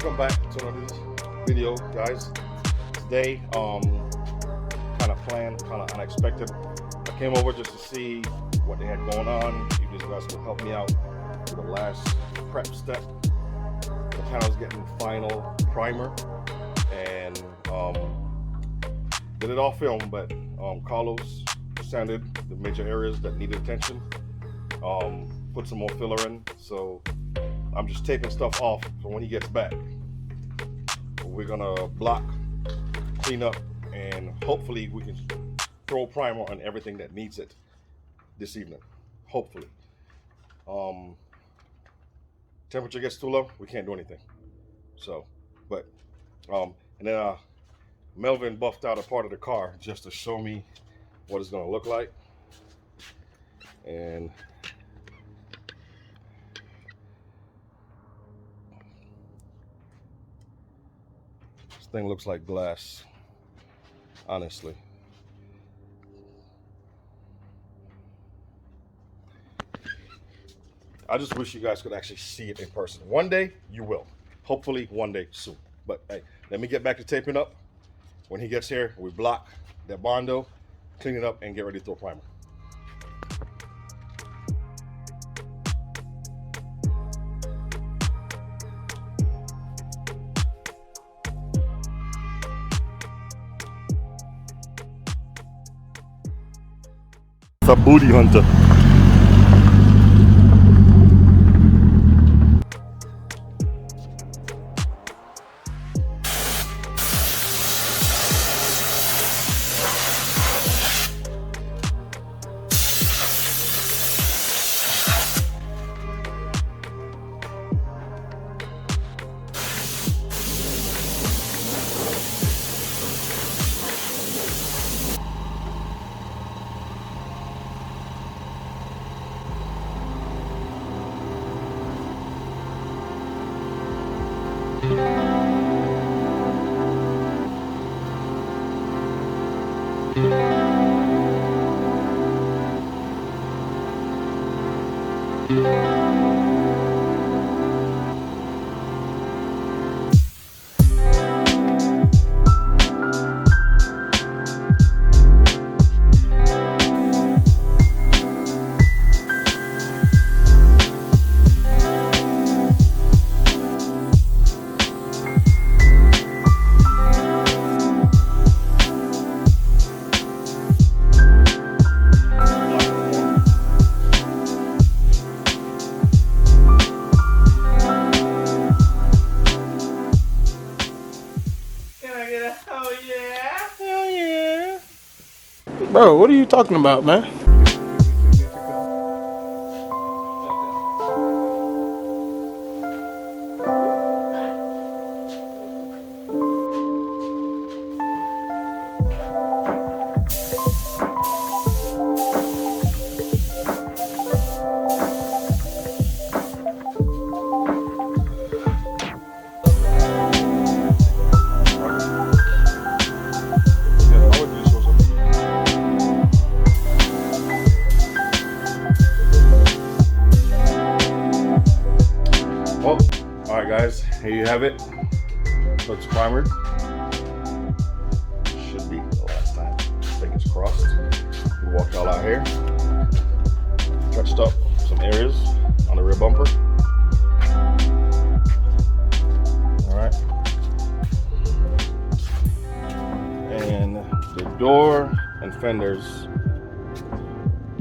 Welcome back to another video, guys. Today, kind of planned, kind of unexpected. I came over just to see what they had going on. If you guys could help me out with the last prep step. The panel's getting final primer, and did it all film, but Carlos sanded the major areas that needed attention. Put some more filler in, so I'm just taping stuff off for when he gets back. We're gonna block, clean up, and hopefully we can throw primer on everything that needs it this evening. Hopefully. Temperature gets too low, we can't do anything. So, but and then Melvin buffed out a part of the car just to show me what it's gonna look like. And this thing looks like glass, honestly. I just wish you guys could actually see it in person. One day you will. Hopefully one day soon. But hey, let me get back to taping up. When he gets here, we block that Bondo, clean it up, and get ready to throw primer. It's a booty hunter. Bro, what are you talking about, man? Well, all right, guys, here you have it. Looks primered. Should be the last time. Fingers crossed. We walked all out here. Touched up some areas on the rear bumper. All right. And the door and fenders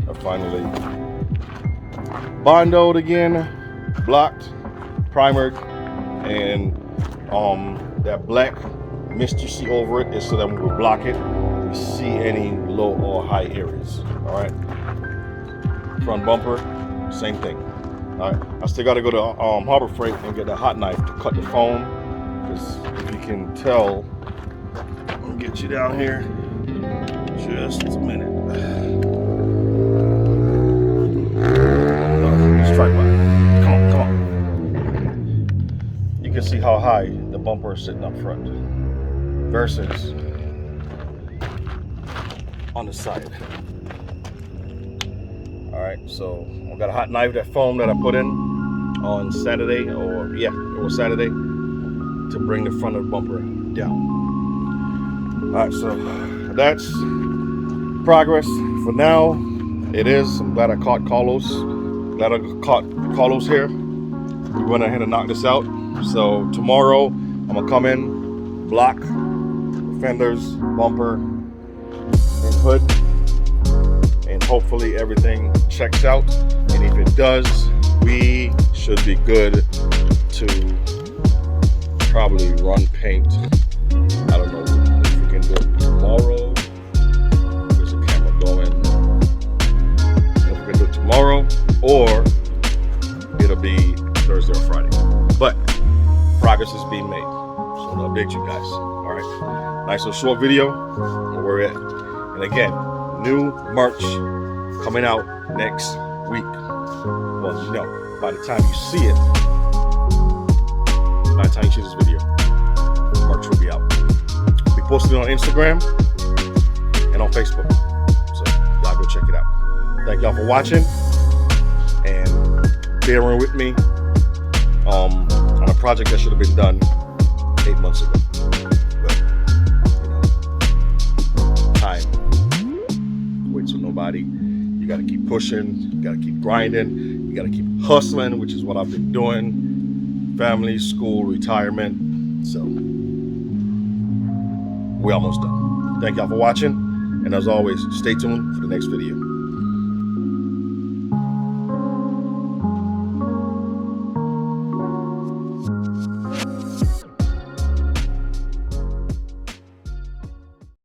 are finally bondoed again, blocked, primered, and that black mist you see over it is so that when we block it, we see any low or high areas. All right. Front bumper, same thing. All right. I still got to go to Harbor Freight and get a hot knife to cut the foam, because if you can tell, I'll get you down here. Just a minute. Let's try one. Come on. You can see how high the bumper is sitting up front versus on the side. All right, so I got a hot knife, that foam that I put in on Saturday, or yeah, it was Saturday. to bring the front of the bumper down. All right, so that's progress for now. It is. I'm glad I caught Carlos. Glad I caught Carlos here. We went ahead and knocked this out. So tomorrow I'm gonna come in, block the fenders, bumper, and hood, and hopefully everything checks out. And if it does, we should be good to probably run paint. I don't know if we can do it tomorrow. There's a camera going. If we can do it tomorrow, or it'll be Thursday or Friday. But progress is being made. So I'll update you guys. All right. Nice little short video where we're at. And again, new merch coming out next week. Well, you know, by the time you see it, by the time you see this video, merch will be out. We posted it on Instagram and on Facebook. So y'all go check it out. Thank y'all for watching and bearing with me on a project that should have been done 8 months ago. But, you know, time waits for nobody. You got to keep pushing. You got to keep grinding. You got to keep hustling, which is what I've been doing. Family, school, retirement. So we're almost done. Thank y'all for watching. And as always, stay tuned for the next video.